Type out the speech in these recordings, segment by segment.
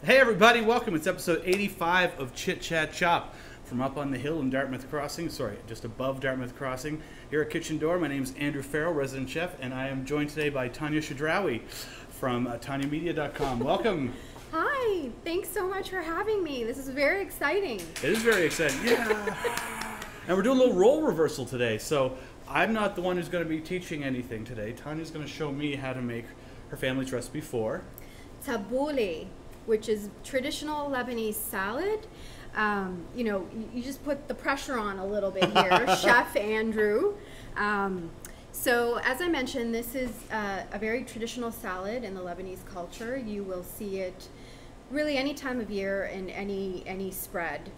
Hey everybody, welcome. It's episode 85 of Chit Chat Chop from up on the hill in Dartmouth Crossing. Sorry, just above Dartmouth Crossing. Here at Kitchen Door, my name is Andrew Farrell, resident chef, and I am joined today by Tanya Chedrawy from TanyaMedia.com. Welcome. Hi, thanks so much for having me. This is very exciting. It is very exciting, yeah. And we're doing a little role reversal today, so I'm not the one who's going to be teaching anything today. Tanya's going to show me how to make her family's recipe for Tabbouleh, which is traditional Lebanese salad. You just put the pressure on a little bit here, Chef Andrew. So as I mentioned, this is a very traditional salad in the Lebanese culture. You will see it really any time of year in any spread.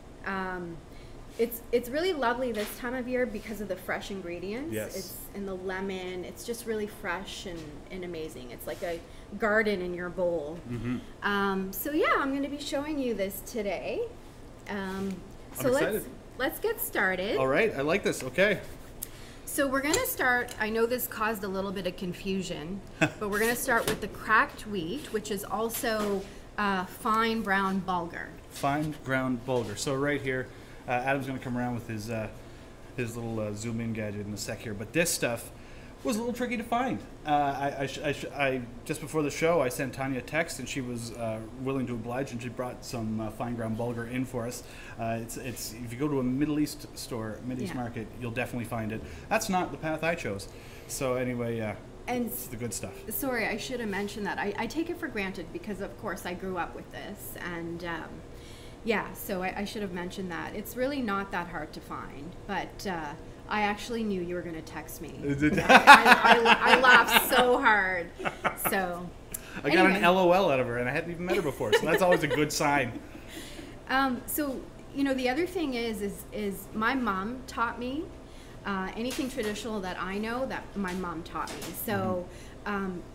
It's really lovely this time of year because of the fresh ingredients. Yes. It's in the lemon. It's just really fresh and amazing. It's like a garden in your bowl. Mm-hmm. So yeah, I'm going to be showing you this today. So let's get started. All right, I like this. Okay. So we're going to start, I know this caused a little bit of confusion, but we're going to start with the cracked wheat, which is also fine brown bulgur. Fine ground bulgur. So right here, Adam's going to come around with his little zoom in gadget in a sec here, but this stuff was a little tricky to find. I just before the show, I sent Tanya a text, and she was willing to oblige, and she brought some fine ground bulgur in for us. It's if you go to a Middle East store, Middle East market, you'll definitely find it. That's not the path I chose. So anyway, And it's the good stuff. sorry, I should have mentioned that. I take it for granted because, of course, I grew up with this, and yeah, so I should have mentioned that. It's really not that hard to find, but I actually knew you were going to text me. I laughed so hard. So I got an LOL out of her, and I hadn't even met her before, so that's always a good sign. So the other thing is my mom taught me anything traditional that I know that my mom taught me. So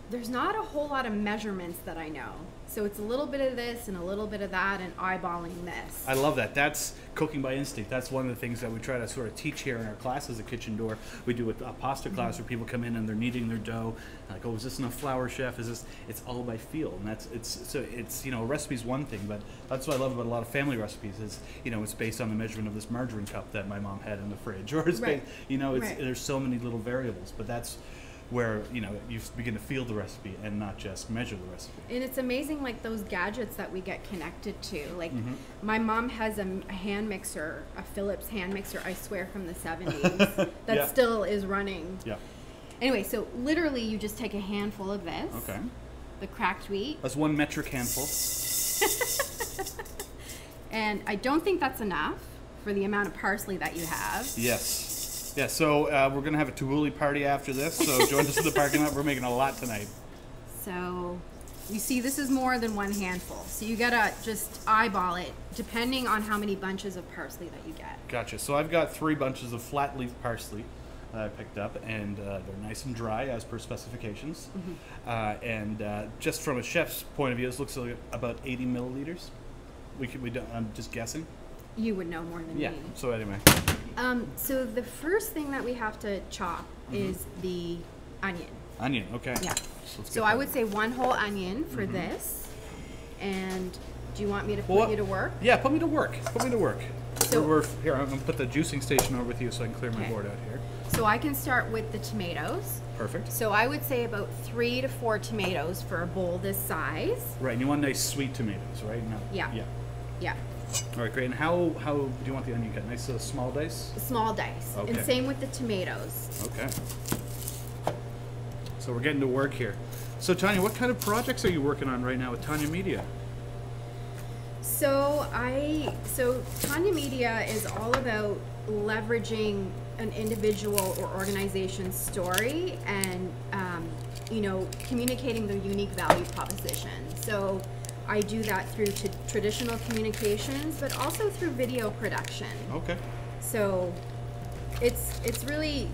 there's not a whole lot of measurements that I know. So it's a little bit of this and a little bit of that and eyeballing this. I love that. That's cooking by instinct. That's one of the things that we try to sort of teach here in our classes at Kitchen Door. We do a pasta class where people come in and they're kneading their dough. Like, oh, is this enough flour, chef? Is this? It's all by feel, and it's a recipe's one thing, but that's what I love about a lot of family recipes is it's based on the measurement of this margarine cup that my mom had in the fridge, or it's right. There's so many little variables, but that's where you begin to feel the recipe and not just measure the recipe. And it's amazing, like those gadgets that we get connected to. Like my mom has a hand mixer, a Philips hand mixer, I swear from the 70s, that still is running. Yeah. Anyway, so literally you just take a handful of this. Okay. The cracked wheat. That's one metric handful. And I don't think that's enough for the amount of parsley that you have. Yes. Yeah, so we're going to have a Tabbouleh party after this, so join us in the parking lot. We're making a lot tonight. So you see, this is more than one handful. So you got to just eyeball it, depending on how many bunches of parsley that you get. Gotcha. So I've got 3 bunches of flat leaf parsley I picked up, and they're nice and dry as per specifications. And just from a chef's point of view, this looks like about 80 milliliters. I'm just guessing. You would know more than me. Yeah, so anyway. So the first thing that we have to chop is the onion. Onion, okay. Yeah. So I would say 1 whole onion for this. And do you want me to put you to work? Yeah, put me to work. Put me to work. So here, I'm going to put the juicing station over with you so I can clear my board out here. So I can start with the tomatoes. Perfect. So I would say about 3 to 4 tomatoes for a bowl this size. Right, and you want nice sweet tomatoes, right? No. Yeah. Yeah. Yeah. All right, great. And how do you want the onion cut? Nice small dice? Small dice. Okay. And same with the tomatoes. Okay. So we're getting to work here. So Tanya, what kind of projects are you working on right now with Tanya Media? So Tanya Media is all about leveraging an individual or organization's story and communicating the unique value proposition. So I do that through traditional communications, but also through video production. Okay. So it's really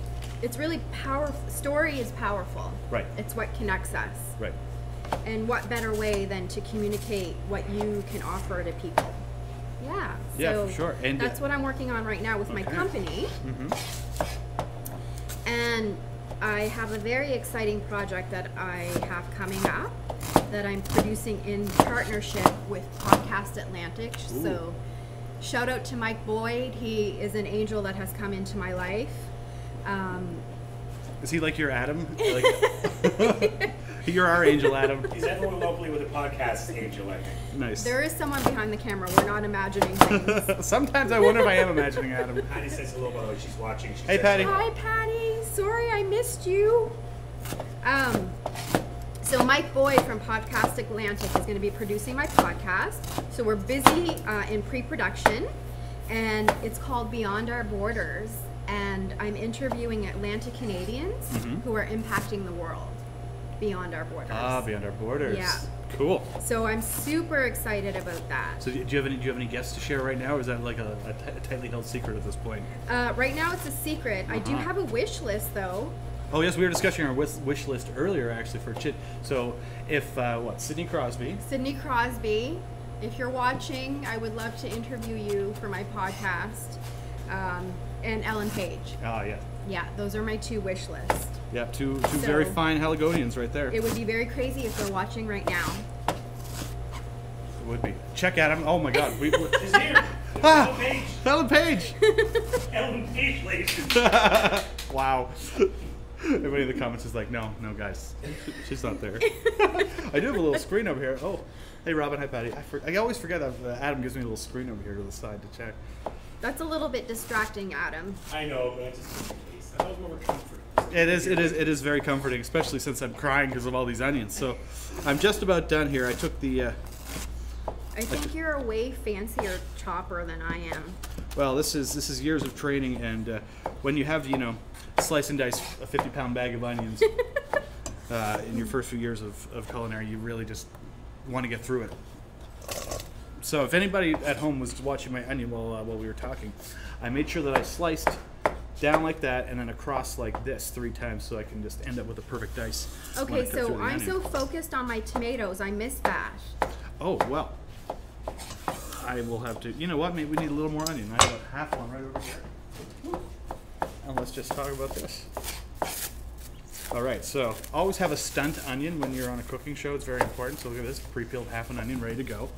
powerful. Story is powerful. Right. It's what connects us. Right. And what better way than to communicate what you can offer to people? Yeah. Yeah, so for sure. And that's what I'm working on right now with my company. And I have a very exciting project that I have coming up. that I'm producing in partnership with Podcast Atlantic. Ooh. So shout out to Mike Boyd. He is an angel that has come into my life. Is he like your Adam? Like, you're our angel, Adam. He's everyone locally with a podcast angel, I think. Nice. There is someone behind the camera. We're not imagining things. Sometimes I wonder if I am imagining Adam. Patty says hello, by the way. She's watching. She Hey, says Patty. hello. Hi, Patty. Sorry I missed you. So Mike Boyd from Podcast Atlantic is going to be producing my podcast. So we're busy in pre-production, and it's called Beyond Our Borders. And I'm interviewing Atlantic Canadians who are impacting the world beyond our borders. Ah, Beyond Our Borders. Yeah. Cool. So I'm super excited about that. So do you have any guests to share right now, or is that like a tightly held secret at this point? Right now it's a secret. I do have a wish list though. Oh yes, we were discussing our wish list earlier actually for Chit. So if Sidney Crosby. Sidney Crosby, if you're watching, I would love to interview you for my podcast. And Ellen Page. Ah yeah. Yeah, those are my two wish lists. Yeah, two very fine Haligonians right there. It would be very crazy if they're watching right now. It would be. Check Adam. Oh my God. She's here. Ah! Ellen Page. Ellen Page. Ellen Page, ladies and gentlemen. Wow. Everybody in the comments is like, no, guys, she's not there. I do have a little screen over here. Oh, hey Robin, hi Patty. I always forget that Adam gives me a little screen over here to the side to check. That's a little bit distracting, Adam. I know, but I just in case. I thought we were comfort. It is very comforting, especially since I'm crying because of all these onions. So I'm just about done here. I took the. I think you're a way fancier chopper than I am. Well, this is years of training, and when you have slice and dice a 50-pound bag of onions in your first few years of culinary, you really just want to get through it. So if anybody at home was watching my onion while we were talking, I made sure that I sliced down like that and then across like this 3 times so I can just end up with a perfect dice. when I Okay, cut through so the I'm onion. so focused on my tomatoes, I missed that. Oh, well. I will have to... You know what? Maybe we need a little more onion. I have a half one right over here. And let's just talk about this. All right, so always have a stunt onion when you're on a cooking show. It's very important. So look at this, pre-peeled half an onion ready to go.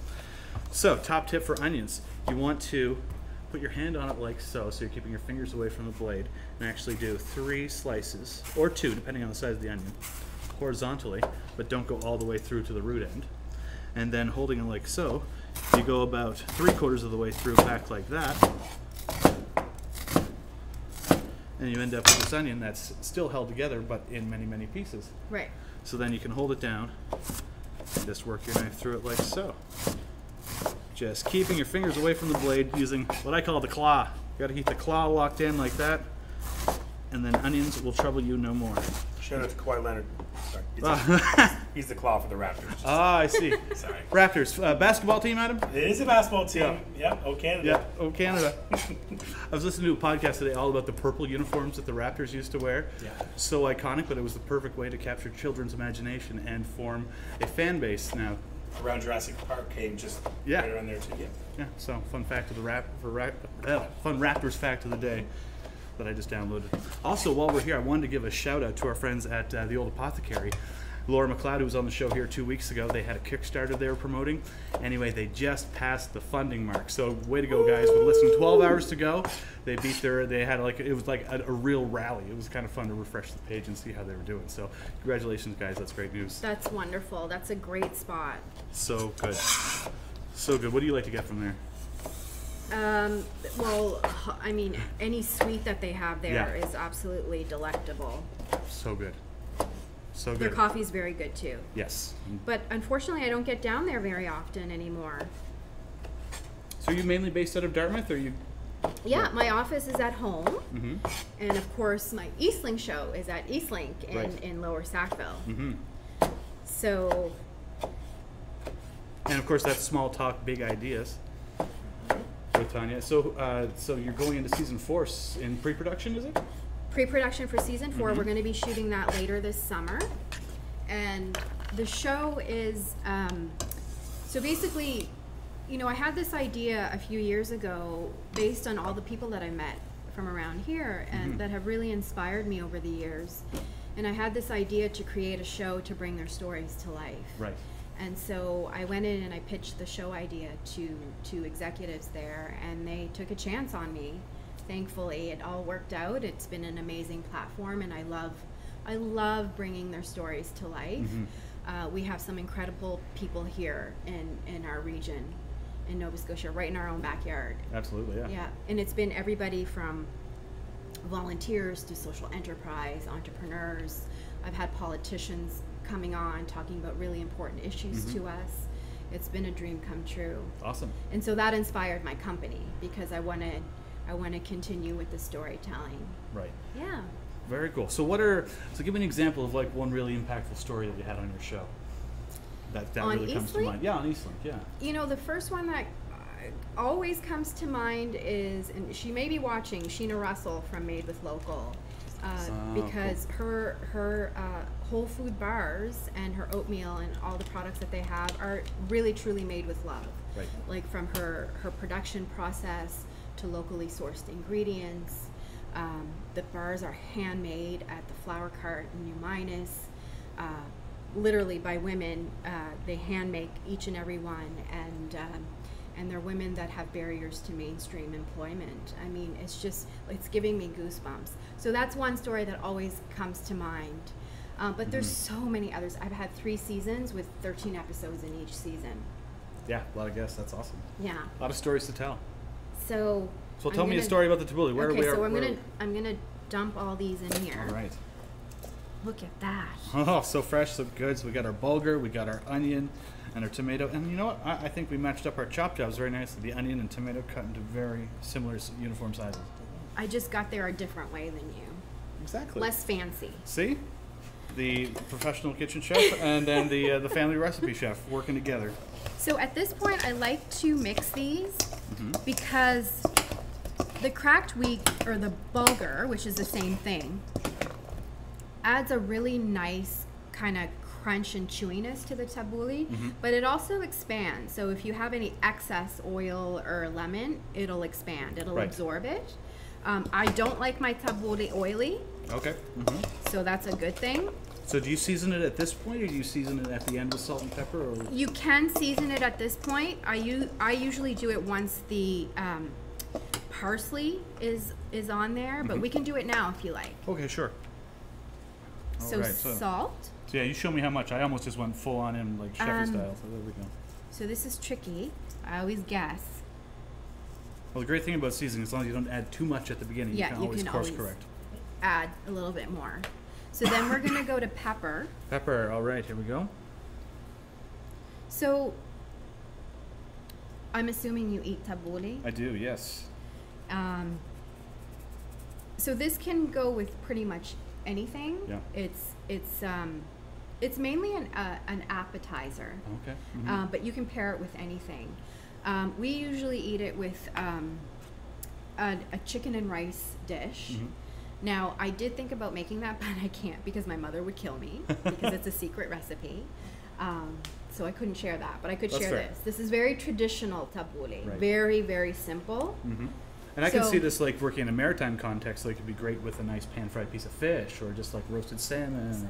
So top tip for onions. You want to put your hand on it like so you're keeping your fingers away from the blade, and actually do 3 slices, or 2, depending on the size of the onion, horizontally, but don't go all the way through to the root end. And then holding it like so, you go about 3/4 of the way through back like that, and you end up with this onion that's still held together but in many, many pieces. Right. So then you can hold it down and just work your knife through it like so. Just keeping your fingers away from the blade using what I call the claw. You gotta keep the claw locked in like that, and then onions will trouble you no more. Shout out to Kawhi Leonard. Sorry. He's the claw for the Raptors. Ah, I see. Sorry. Raptors, basketball team, Adam? It is a basketball team. Yep. Oh, Canada. Yeah, oh, Canada. I was listening to a podcast today all about the purple uniforms that the Raptors used to wear. Yeah. So iconic, but it was the perfect way to capture children's imagination and form a fan base now. Around Jurassic Park came just Yeah. right around there too. Yeah. Yeah, so fun fact of the fun Raptors fact of the day that I just downloaded. Also, while we're here, I wanted to give a shout out to our friends at the Old Apothecary. Laura McLeod, who was on the show here 2 weeks ago, they had a Kickstarter they were promoting. Anyway, they just passed the funding mark. So way to go, guys. With less than 12 hours to go, they had it was like a real rally. It was kind of fun to refresh the page and see how they were doing. So congratulations, guys. That's great news. That's wonderful. That's a great spot. So good. So good. What do you like to get from there? Well, I mean, any sweet that they have there Yeah. is absolutely delectable. So good. So Their good. coffee's very good too. Yes. But unfortunately, I don't get down there very often anymore. So are you mainly based out of Dartmouth, or are you? Yeah, my office is at home, Mm-hmm. and of course, my Eastlink show is at Eastlink Right. in Lower Sackville. Mm-hmm. So, And of course, that's small talk, big ideas with Tanya. So, so you're going into season 4 in pre-production, is it? pre-production for season 4, Mm-hmm. we're going to be shooting that later this summer. And the show is, so basically, you know, I had this idea a few years ago based on all the people that I met from around here and Mhm. that have really inspired me over the years. And I had this idea to create a show to bring their stories to life. Right. And so I went in and I pitched the show idea to executives there, and they took a chance on me. Thankfully, it all worked out. It's been an amazing platform, and I love bringing their stories to life. We have some incredible people here in our region, in Nova Scotia, right in our own backyard. Absolutely, yeah. Yeah, and it's been everybody from volunteers to social enterprise, entrepreneurs. I've had politicians coming on talking about really important issues to us. It's been a dream come true. Awesome. And so that inspired my company, because I want to continue with the storytelling. Right. Yeah. Very cool. So give me an example of like one really impactful story that you had on your show. That On really comes to Eastlink? mind. Yeah, on Eastlink, yeah. You know, the first one that always comes to mind is, and she may be watching, Sheena Russell from Made with Local, because her whole food bars and her oatmeal and all the products that they have are really truly made with love. Right. Like from her production process to locally sourced ingredients. The bars are handmade at the Flower Cart in New Minas, literally by women. They hand make each and every one, and they're women that have barriers to mainstream employment. I mean, it's giving me goosebumps. So that's one story that always comes to mind. But there's so many others. I've had 3 seasons with 13 episodes in each season. Yeah, a lot of guests. That's awesome. Yeah. A lot of stories to tell. So tell me a story about the Tabbouleh. I'm gonna dump all these in here. All right. Look at that. Oh, so fresh, so good. So we got our bulgur, we got our onion, and our tomato. And you know what? I think we matched up our chop jobs very nicely. The onion and tomato cut into very similar, uniform sizes. I just got there a different way than you. Exactly. Less fancy. See? The professional kitchen chef and then the family recipe chef working together. So at this point, I like to mix these because the cracked wheat, or the bulgur, which is the same thing, adds a really nice kind of crunch and chewiness to the tabbouleh, but it also expands. So if you have any excess oil or lemon, it'll expand. It'll absorb it. I don't like my tabbouleh oily. Okay. So that's a good thing. So do you season it at this point, or do you season it at the end with salt and pepper? Or? You can season it at this point. I usually do it once the parsley is on there, but we can do it now if you like. Okay, sure. All So right, salt. So yeah, you show me how much. I almost just went full on in like chefy style. So there we go. So this is tricky. I always guess. Well, the great thing about seasoning, as long as you don't add too much at the beginning, Yeah, you can always course correct. Add a little bit more. So then we're gonna go to pepper. Pepper. All right, here we go. So I'm assuming you eat tabbouleh. I do, yes. So this can go with pretty much anything. Yeah. It's mainly an appetizer. Okay. But you can pair it with anything. We usually eat it with a chicken and rice dish. Now, I did think about making that, but I can't because my mother would kill me because it's a secret recipe. So I couldn't share that, but I could share this. This is very traditional tabbouleh. Right. Very, very simple. And I can see this like working in a maritime context. Like it'd be great with a nice pan-fried piece of fish, or just like roasted salmon,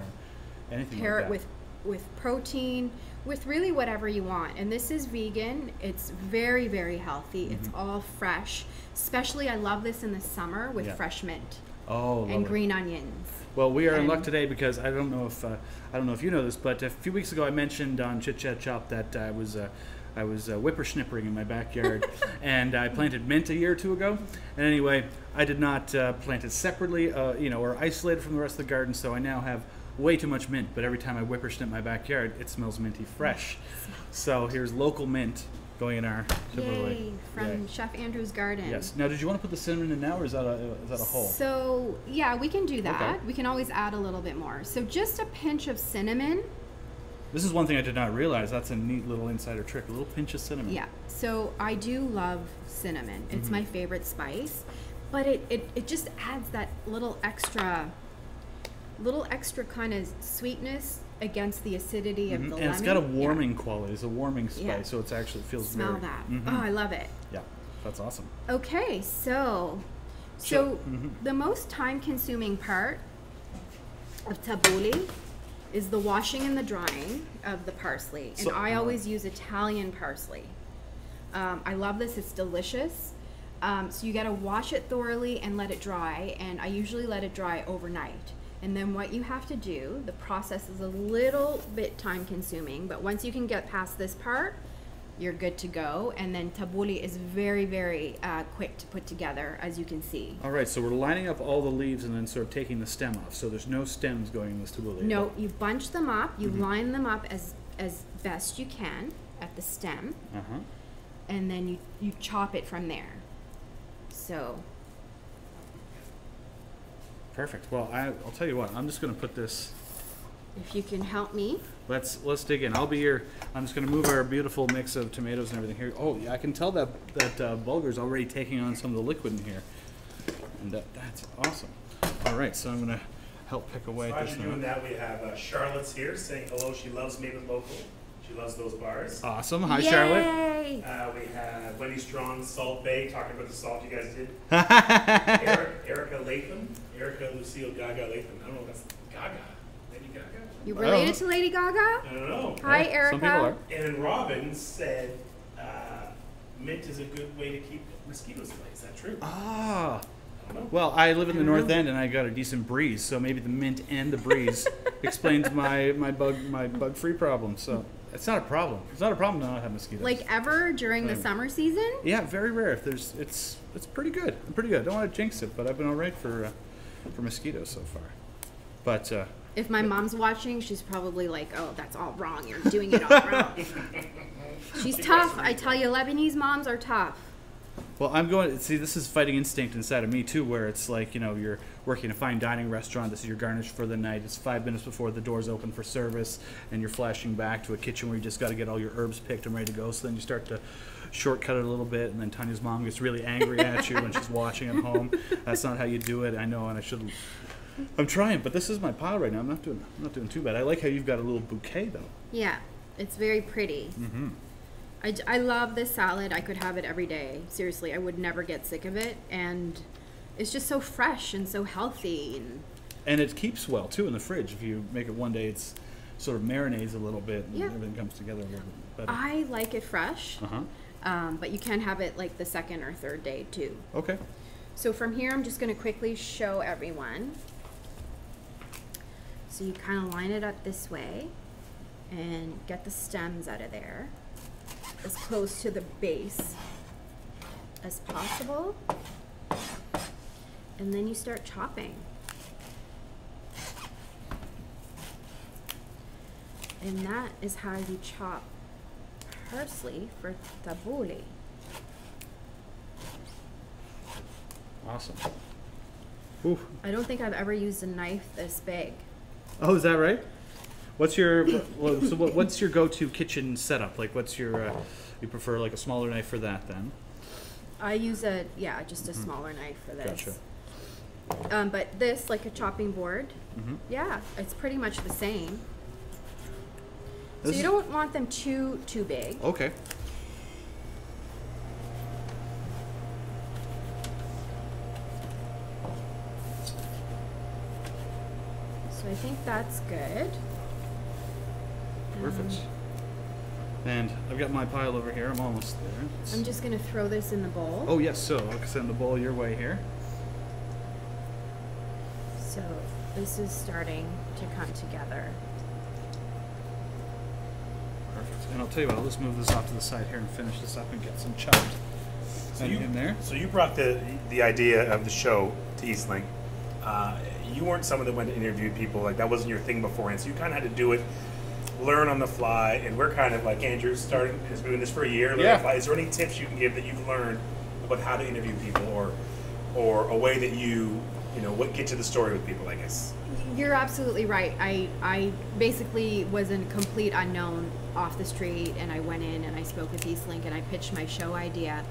or anything Pair like that. it with protein, with really whatever you want. And this is vegan. It's very, very healthy. It's all fresh. Especially, I love this in the summer with fresh mint. Oh, and green onions. Well, we are in luck today because I don't know if you know this, but a few weeks ago I mentioned on Chit Chat Chop that I was whippersnippering in my backyard, and I planted mint a year or two ago. And anyway, I did not plant it separately, or isolated from the rest of the garden. So I now have way too much mint. But every time I whippersnip my backyard, it smells minty fresh. So here's local mint going in our Tabbouleh. Yay, from Chef Andrew's garden. Yes. Now, did you want to put the cinnamon in now, or is that a whole? So yeah, we can do that. Okay. We can always add a little bit more. So just a pinch of cinnamon. This is one thing I did not realize. That's a neat little insider trick. A little pinch of cinnamon. Yeah. So I do love cinnamon. It's my favorite spice, but it just adds that little extra kind of sweetness against the acidity of the lemon. And it's got a warming quality. It's a warming spice, so it feels Smell very... that. Oh, I love it. Yeah, that's awesome. Okay, so the most time-consuming part of tabbouleh is the washing and the drying of the parsley. And So- I always use Italian parsley. I love this, it's delicious. So you gotta wash it thoroughly and let it dry, and I usually let it dry overnight. And then what you have to do, the process is a little bit time consuming, but once you can get past this part, you're good to go. And then tabbouleh is very, very quick to put together, as you can see. All right, so we're lining up all the leaves and then sort of taking the stem off. So there's no stems going in this tabbouleh. No, you bunch them up, you line them up as best you can at the stem, Uh-huh. and then you chop it from there. So, Perfect. Well, I'll tell you what. I'm just going to put this. if you can help me. Let's dig in. I'll be here. I'm just going to move our beautiful mix of tomatoes and everything here. Oh, yeah, I can tell that bulgur's already taking on some of the liquid in here, and that's awesome. All right, so I'm going to help pick away at While this you're doing now. that, we have Charlotte's here saying hello. She loves Made with Local. She loves those bars. Awesome. Hi, Charlotte. Yay! We have Wendy Strong, Salt Bay, talking about the salt you guys did. Erica Latham. Erica Lucille Gaga Latham. I don't know if that's Gaga. Lady Gaga? You related to Lady Gaga? I don't know. Hi, Some Erica. people are. And then Robin said mint is a good way to keep mosquitoes away. Is that true? Ah. I don't know. Well, I live in the I don't North know. End, and I got a decent breeze, so maybe the mint and the breeze explains my bug-free problem. So it's not a problem. It's not a problem to not have mosquitoes. Like ever during the Right. summer season? Yeah, very rare. If there's, it's pretty good. Pretty good. I don't want to jinx it, but I've been all right for mosquitoes so far. But If my mom's watching, she's probably like, "Oh, that's all wrong. You're doing it all wrong." She's tough. I tell you, Lebanese moms are tough. well, I'm going. See, this is fighting instinct inside of me too, where it's like, you know, you're working in a fine dining restaurant. This is your garnish for the night. It's 5 minutes before the doors open for service, and you're flashing back to a kitchen where you just got to get all your herbs picked and ready to go. So then you start to shortcut it a little bit, and then Tanya's mom gets really angry at you when she's watching at home. That's not how you do it. I know, and I should. I'm trying, but this is my pile right now. I'm not doing too bad. I like how you've got a little bouquet though. Yeah, it's very pretty. Mm-hmm. I love this salad. I could have it every day. Seriously, I would never get sick of it. And it's just so fresh and so healthy. And it keeps well too in the fridge. If you make it one day, it's sort of marinades a little bit, and Yeah. everything comes together a little bit better. I like it fresh, Uh-huh. but you can have it like the second or third day too. Okay. So from here, I'm just going to quickly show everyone. So you kind of line it up this way and get the stems out of there as close to the base as possible. And then you start chopping. And that is how you chop parsley for tabbouleh. Awesome. Ooh. I don't think I've ever used a knife this big. Oh, is that right? What's your what's your go-to kitchen setup? Like, what's your you prefer like a smaller knife for that then? I use just a smaller knife for this. Gotcha. But this, like a chopping board, Mm-hmm. yeah, it's pretty much the same. So This you is- don't want them too big. Okay. So I think that's good. Perfect. And I've got my pile over here. I'm almost there. I'm just gonna throw this in the bowl. Oh yes, so I'll send the bowl your way here. So this is starting to come together. Perfect. And I'll tell you what, I'll just move this off to the side here and finish this up and get some chopped in there. So you brought the idea of the show to Eastlink. You weren't someone that went to interview people, like that wasn't your thing beforehand. So you kind of had to do it, learn on the fly, and we're kind of like Andrew's is doing this for a year. Yeah. On the fly. Is there any tips you can give that you've learned about how to interview people, or a way that you what get to the story with people? I guess. You're absolutely right. I basically was a complete unknown off the street, and I went in and I spoke with Eastlink and I pitched my show idea.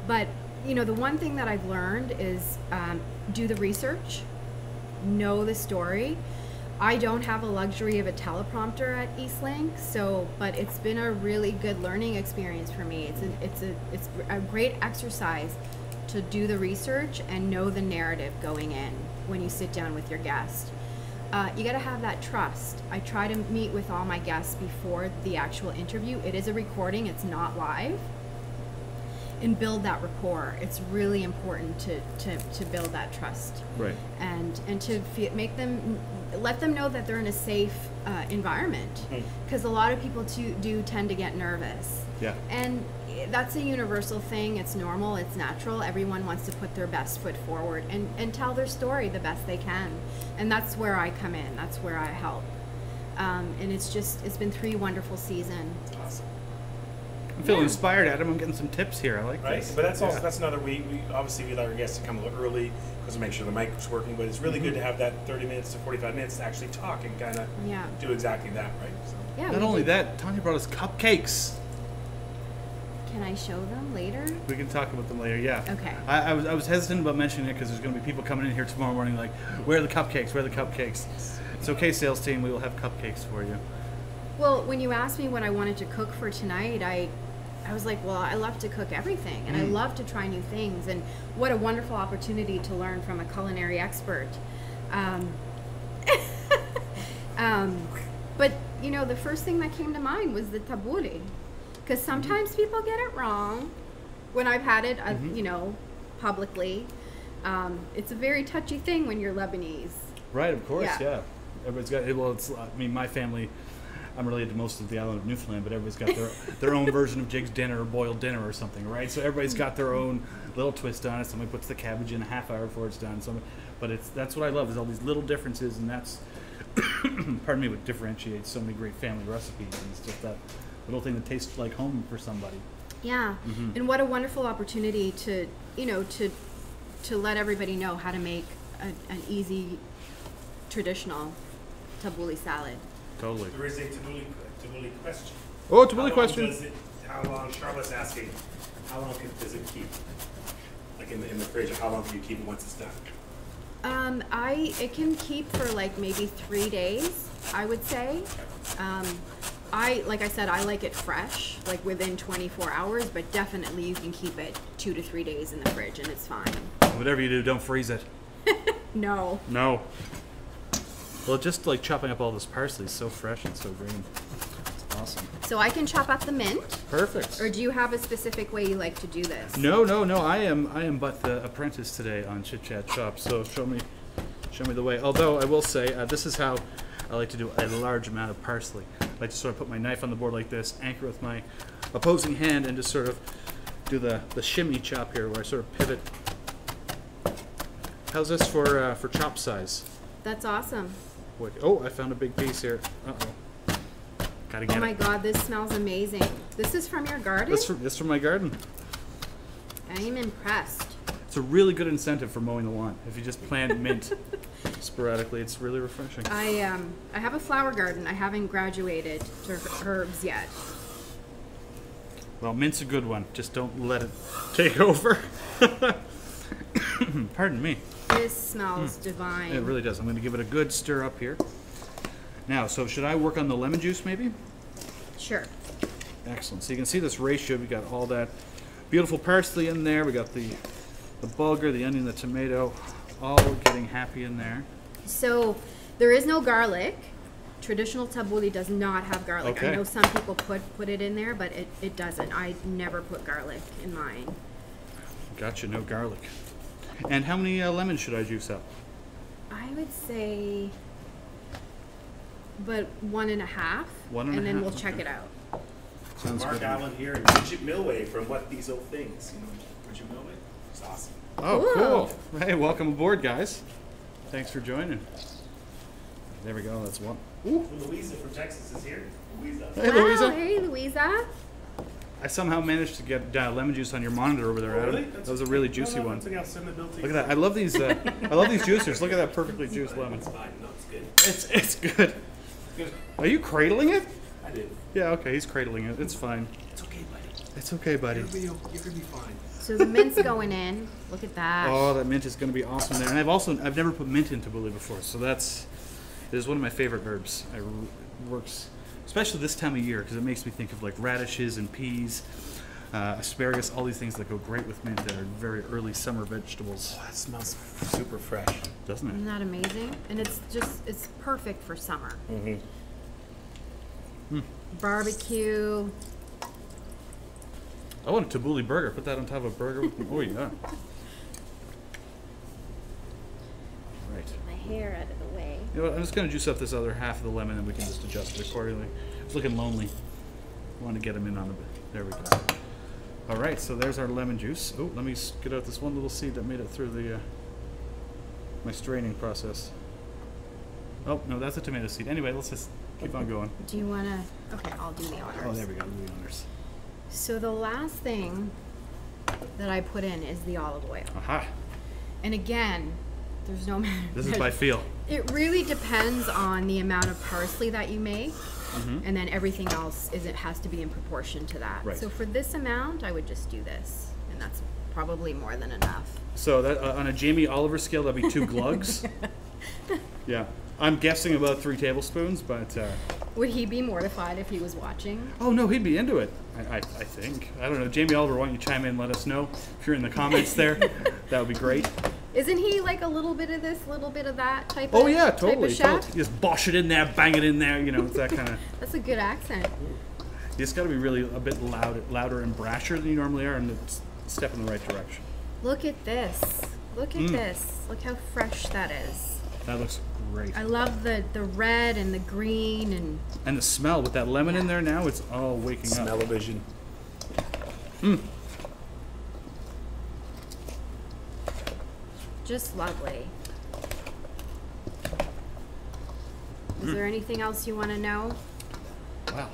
But the one thing that I've learned is do the research, know the story. I don't have a luxury of a teleprompter at Eastlink, but it's been a really good learning experience for me. It's a great exercise to do the research and know the narrative going in when you sit down with your guest. You got to have that trust. I try to meet with all my guests before the actual interview. It is a recording, it's not live. And build that rapport. It's really important to build that trust. Right. And to let them know that they're in a safe environment. Because a lot of people do tend to get nervous. Yeah. And that's a universal thing. It's normal. It's natural. Everyone wants to put their best foot forward and tell their story the best they can. And that's where I come in. That's where I help. And it's been 3 wonderful seasons. Awesome. I'm feeling inspired, Adam. I'm getting some tips here. I like this. But that's also that's another. We obviously we like our guests to come a little early because we make sure the mic's working. But it's really good to have that 30 minutes to 45 minutes to actually talk and kind of do exactly that, right? So. Yeah. Not only that, Tanya brought us cupcakes. Can I show them later? We can talk about them later. Yeah. Okay. I was hesitant about mentioning it because there's going to be people coming in here tomorrow morning like, where are the cupcakes? Where are the cupcakes? It's okay, sales team. We will have cupcakes for you. Well, when you asked me what I wanted to cook for tonight, I was like, well, I love to cook everything, and I love to try new things, and what a wonderful opportunity to learn from a culinary expert. But, you know, the first thing that came to mind was the tabbouleh, because sometimes people get it wrong when I've had it, you know, publicly. It's a very touchy thing when you're Lebanese. Right, of course, yeah. Everybody's got, well, it's, I mean, my family, I'm related to most of the island of Newfoundland, but everybody's got their own version of Jig's dinner or boiled dinner or something, right? So everybody's got their own little twist on it. Somebody puts the cabbage in a half hour before it's done. But that's what I love, is all these little differences, and that's, pardon me, what differentiates so many great family recipes. And it's just that little thing that tastes like home for somebody. Yeah, and what a wonderful opportunity to, you know, to let everybody know how to make an easy, traditional tabbouleh salad. Totally. There is a tabbouleh question. Oh, tabbouleh question. How long, Charlotte's asking, how long does it keep? Like in the fridge, how long do you keep it once it's done? It can keep for like maybe 3 days, I would say. Like I said, I like it fresh, like within 24 hours, but definitely you can keep it 2 to 3 days in the fridge and it's fine. Whatever you do, don't freeze it. No. No. Well, just like chopping up all this parsley is so fresh and so green. It's awesome. So I can chop up the mint. Perfect. Or do you have a specific way you like to do this? No. I am but the apprentice today on Chit Chat Shop. So show me the way. Although I will say, this is how I like to do a large amount of parsley. I like to sort of put my knife on the board like this, anchor with my opposing hand, and just sort of do the shimmy chop here, where I sort of pivot. How's this for chop size? That's awesome. Oh, I found a big piece here. Uh-oh. Gotta get it. Oh my God, this smells amazing. This is from your garden? This from my garden. I am impressed. It's a really good incentive for mowing the lawn. If you just plant mint sporadically, it's really refreshing. I have a flower garden. I haven't graduated to herbs yet. Well, mint's a good one. Just don't let it take over. Pardon me. This smells divine. It really does. I'm going to give it a good stir up here. Now, so should I work on the lemon juice maybe? Sure. Excellent. So you can see this ratio. We got all that beautiful parsley in there. We got the bulgur, the onion, the tomato, all getting happy in there. So there is no garlic. Traditional tabbouleh does not have garlic. Okay. I know some people put it in there, but it doesn't. I never put garlic in mine. Gotcha, no garlic. And how many lemons should I juice up? I would say, but 1.5. 1.5, and then we'll okay. check it out. Sounds Mark good. Allen here and Bridget Milway from What These Old Things. You know Bridget Milway? It's awesome. Oh, cool. Hey, welcome aboard, guys. Thanks for joining. There we go. That's one. Ooh. Louisa from Texas is here. Louisa. Hey, Wow, Louisa. hey, Louisa. I somehow managed to get lemon juice on your monitor over there, Adam. Really? That was a really juicy one. Something else in the built-in. Look at that. I love these. I love these juicers. Look at that perfectly juiced lemon. It's fine. No, it's good. It's good. Good. Are you cradling it? I did. Yeah. Okay. He's cradling it. It's fine. It's okay, buddy. It's okay, buddy. You're gonna be fine. So the mint's going in. Look at that. Oh, that mint is going to be awesome there. And I've never put mint in tabbouleh before, so it is one of my favorite herbs. It works, especially this time of year, because it makes me think of like radishes and peas. asparagus, all these things that go great with mint that are very early summer vegetables. Oh, that smells super fresh. Doesn't it? Isn't that amazing? And it's perfect for summer. Barbecue. I want a tabbouleh burger. Put that on top of a burger. Oh, yeah. Right. My hair out of the way. You know what, I'm just going to juice up this other half of the lemon and we can just adjust it accordingly. It's looking lonely. I want to get them in on a bit. There we go. All right, so there's our lemon juice. Oh, let me get out this one little seed that made it through the my straining process. Oh, no, that's a tomato seed. Anyway, let's just keep on going. Do you want to? Okay, I'll do the honors. Oh, there we go. Do the honors. So the last thing that I put in is the olive oil. Aha. And again, there's no matter. This is by feel. It really depends on the amount of parsley that you make, and then everything else has to be in proportion to that. Right. So for this amount, I would just do this, and that's probably more than enough. So that on a Jamie Oliver scale, that'd be 2 glugs. Yeah. I'm guessing about 3 tablespoons, but... Would he be mortified if he was watching? Oh, no, he'd be into it, I think. I don't know. Jamie Oliver, why don't you chime in and let us know if you're in the comments there. That would be great. Isn't he like a little bit of this, little bit of that type Oh, of yeah, type totally. of chef? Totally. You just bosh it in there, bang it in there, you know, it's that kind of... That's a good accent. You just got to be really a bit louder and brasher than you normally are, and it's a step in the right direction. Look at this. Look at this. Look how fresh that is. That looks great. I love the red and the green And the smell with that lemon in there now, it's all waking up. Smell-o-vision. just lovely. Is there anything else you want to know? Wow,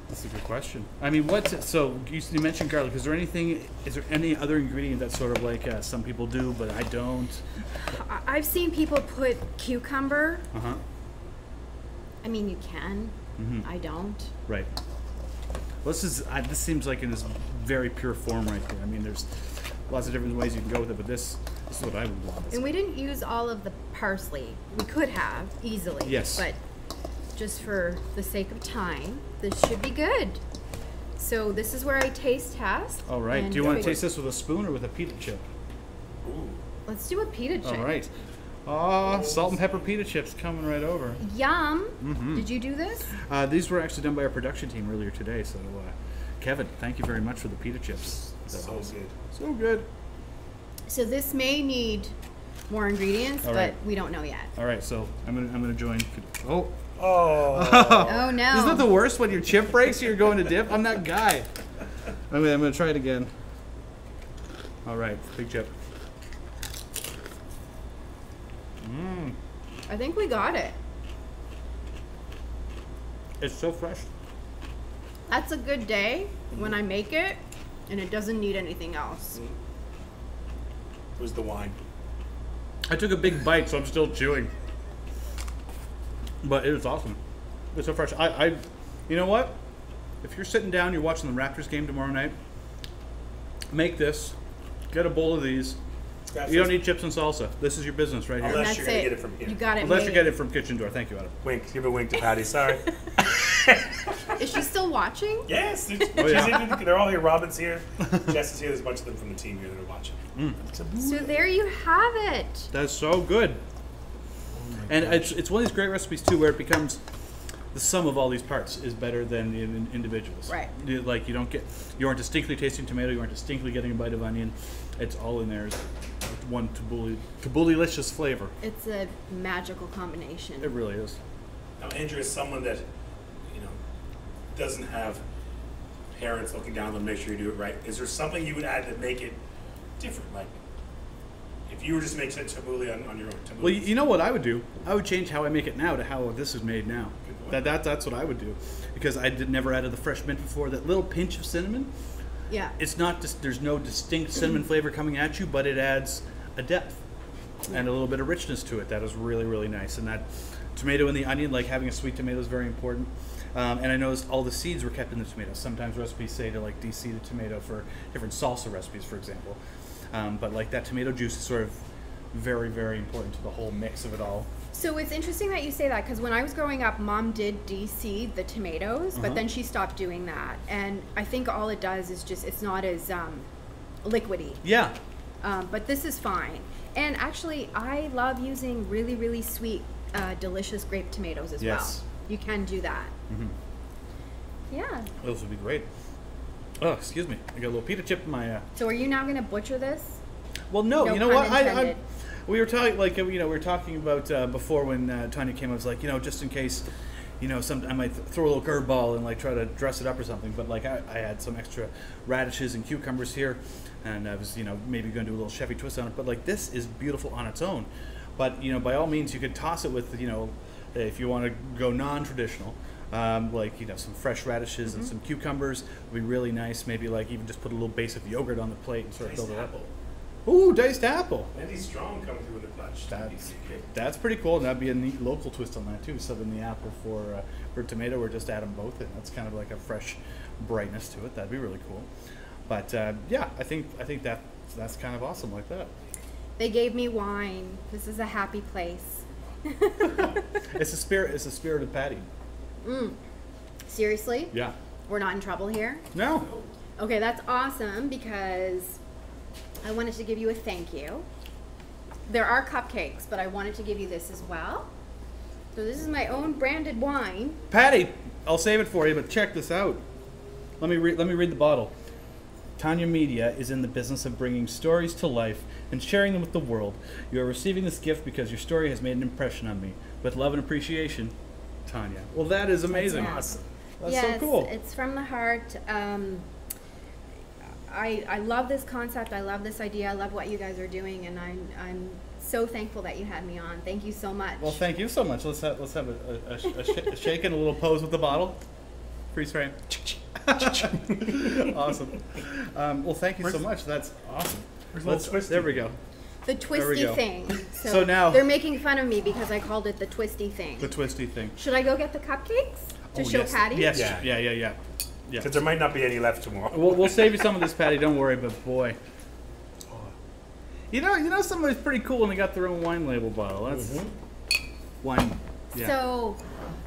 that's a good question. I mean, so you mentioned garlic. Is there any other ingredient that's sort of like some people do, but I don't? I've seen people put cucumber. Uh-huh. I mean, you can. I don't. Right. Well, this seems like in this very pure form right here. I mean, there's lots of different ways you can go with it, but this is what I would want. And we didn't use all of the parsley. We could have easily. Yes. But just for the sake of time, this should be good. So this is where I taste test. All right. Do you want to taste this with a spoon or with a pita chip? Ooh. Let's do a pita chip. All right. Oh, salt and pepper pita chips coming right over. Yum. Did you do this? These were actually done by our production team earlier today. So, Kevin, thank you very much for the pita chips. So good. So good. So this may need more ingredients, All but right. we don't know yet. All right. So I'm gonna join. Oh. Oh. Oh no. Isn't that the worst when your chip breaks? You're going to dip. I'm that guy. I'm gonna try it again. All right, big chip. I think we got it. It's so fresh. That's a good day when I make it and it doesn't need anything else. Who's the wine? I took a big bite, so I'm still chewing. But it was awesome. It's so fresh. You know what? If you're sitting down, you're watching the Raptors game tomorrow night, make this. Get a bowl of these. You don't need chips and salsa. This is your business right here. Unless That's you're going to it. get it from here. You got it. Unless you made. get it from Kitchen Door. Thank you, Adam. Wink. Give a wink to Patty. Sorry. Is she still watching? Yes. yeah. They're all here. Robin's here. Jess is here. There's a bunch of them from the team here that are watching. So there you have it. That's so good. And it's one of these great recipes too, where it becomes the sum of all these parts is better than the individuals. Right. Like you aren't distinctly tasting tomato, you aren't distinctly getting a bite of onion. It's all in there. It's one tabbouleh-licious flavor. It's a magical combination. It really is. Now, Andrew is someone that, doesn't have parents looking down on them to make sure you do it right. Is there something you would add to make it different? Like, if you were just making tabbouleh on your own. Tabbouleh. Well, you know what I would do? I would change how I make it now to how this is made now. Good point. That's what I would do, because I never added the fresh mint before. That little pinch of cinnamon. Yeah. It's not just, there's no distinct cinnamon flavor coming at you, but it adds a depth and a little bit of richness to it. That is really, really nice. And that tomato and the onion, like having a sweet tomato is very important. And I noticed all the seeds were kept in the tomato. Sometimes recipes say to like de-seed a tomato for different salsa recipes, for example. But like that tomato juice is sort of very, very important to the whole mix of it all. So it's interesting that you say that, because when I was growing up, Mom did de-seed the tomatoes, but then she stopped doing that. And I think all it does is just, it's not as liquidy. Yeah. But this is fine. And actually, I love using really, really sweet, delicious grape tomatoes as well. You can do that. Yeah. Those would be great. Oh, excuse me. I got a little pita chip in my... So are you now going to butcher this? Well, no. No You know what? pun intended. We were talking, like, we were talking about before when Tanya came. I was like, just in case, I might throw a little curveball and like try to dress it up or something. But like, I had some extra radishes and cucumbers here, and I was, maybe going to do a little chefy twist on it. But like, this is beautiful on its own. But by all means, you could toss it with, if you want to go non-traditional. Like some fresh radishes and some cucumbers would be really nice. Maybe like even just put a little base of yogurt on the plate and sort of build it up. Ooh, diced apple. Andy Strong coming through with a clutch. That's pretty cool. And that'd be a neat local twist on that too. Subbing the apple for tomato, or just add them both in. That's kind of like a fresh brightness to it. That'd be really cool. But yeah, I think that's kind of awesome like that. They gave me wine. This is a happy place. It's a spirit of Patty. Seriously? Yeah. We're not in trouble here? No. Okay, that's awesome, because I wanted to give you a thank you. There are cupcakes, but I wanted to give you this as well. So this is my own branded wine. Patty, I'll save it for you, but check this out. Let me read the bottle. Tanya Media is in the business of bringing stories to life and sharing them with the world. You are receiving this gift because your story has made an impression on me. With love and appreciation, Tanya. Well, that is amazing. That's awesome. That's Yes, so cool. it's from the heart. I love this concept. I love this idea. I love what you guys are doing, and I'm so thankful that you had me on. Thank you so much. Well, thank you so much. Let's have a shake and a little pose with the bottle. Freeze frame. Awesome. Well, thank you so much. That's awesome. There we go. The twisty thing. So now they're making fun of me because I called it the twisty thing. The twisty thing. Should I go get the cupcakes to show yes. Patty? Yes. Yeah. Yeah. Because there might not be any left tomorrow. We'll save you some of this, Patty. Don't worry. But boy, somebody's pretty cool when they got their own wine label bottle. That's wine. Yeah. So,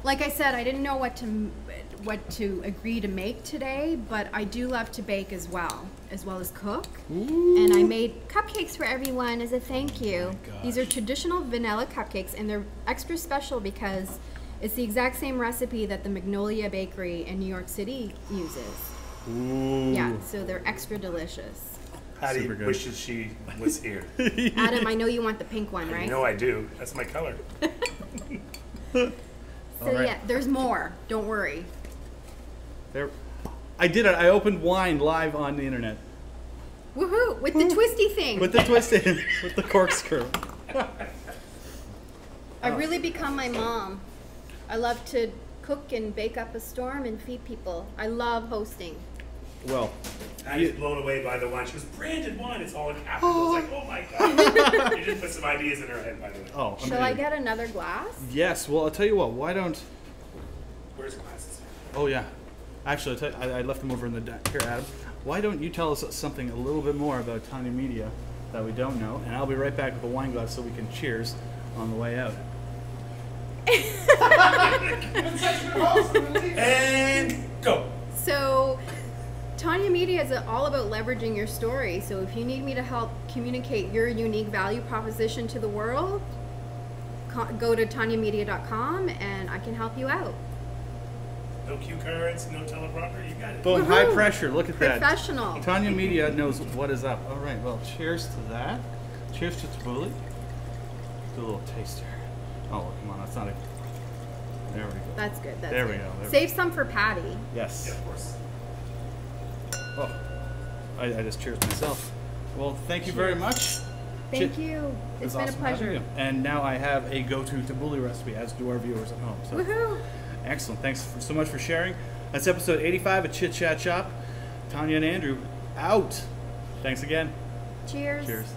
like I said, I didn't know what to agree to make today, but I do love to bake as well as cook. Ooh. And I made cupcakes for everyone as a thank you. Oh my gosh. These are traditional vanilla cupcakes, and they're extra special because it's the exact same recipe that the Magnolia Bakery in New York City uses. Ooh. Yeah, so they're extra delicious. Patty wishes she was here. Adam, I know you want the pink one, right? You know I do. That's my color. So right. yeah, there's more. Don't worry. There. I did it. I opened wine live on the internet. Woohoo! With the twisty thing. With the twist in, with the corkscrew. I've really become my mom. I love to cook and bake up a storm and feed people. I love hosting. Well, I was blown away by the wine. She was branded wine. It's all in capital. I was like, oh my god. You just put some ideas in her head, by the way. oh, Shall I get another glass? Yes. Well, I'll tell you what. Why don't? Where's the glasses? Oh yeah. Actually, I left them over in the deck. Here, Adam. Why don't you tell us something a little bit more about Tanya Media that we don't know, and I'll be right back with a wine glass so we can cheers on the way out. And go. So, Tanya Media is all about leveraging your story. So if you need me to help communicate your unique value proposition to the world, go to tanyamedia.com and I can help you out. No cue cards, no teleprompter. You got it. Boom, high pressure. Look at that. Professional. Tanya Media knows what is up. All right. Well, cheers to that. Cheers to Tabbouleh. Do a little taster. Oh, come on. That's not a... There we go. That's good. That's There good. we go. There Save some for Patty. Yes. Yeah, of course. Oh, I just cheers myself. Well, thank you very much. Thank Chit, you. it was It's been a awesome having pleasure. you. And now I have a go-to Tabbouleh recipe, as do our viewers at home. So Woohoo! excellent. Thanks so much for sharing. That's episode 85 of Chit Chat Shop. Tanya and Andrew out. Thanks again. Cheers. Cheers.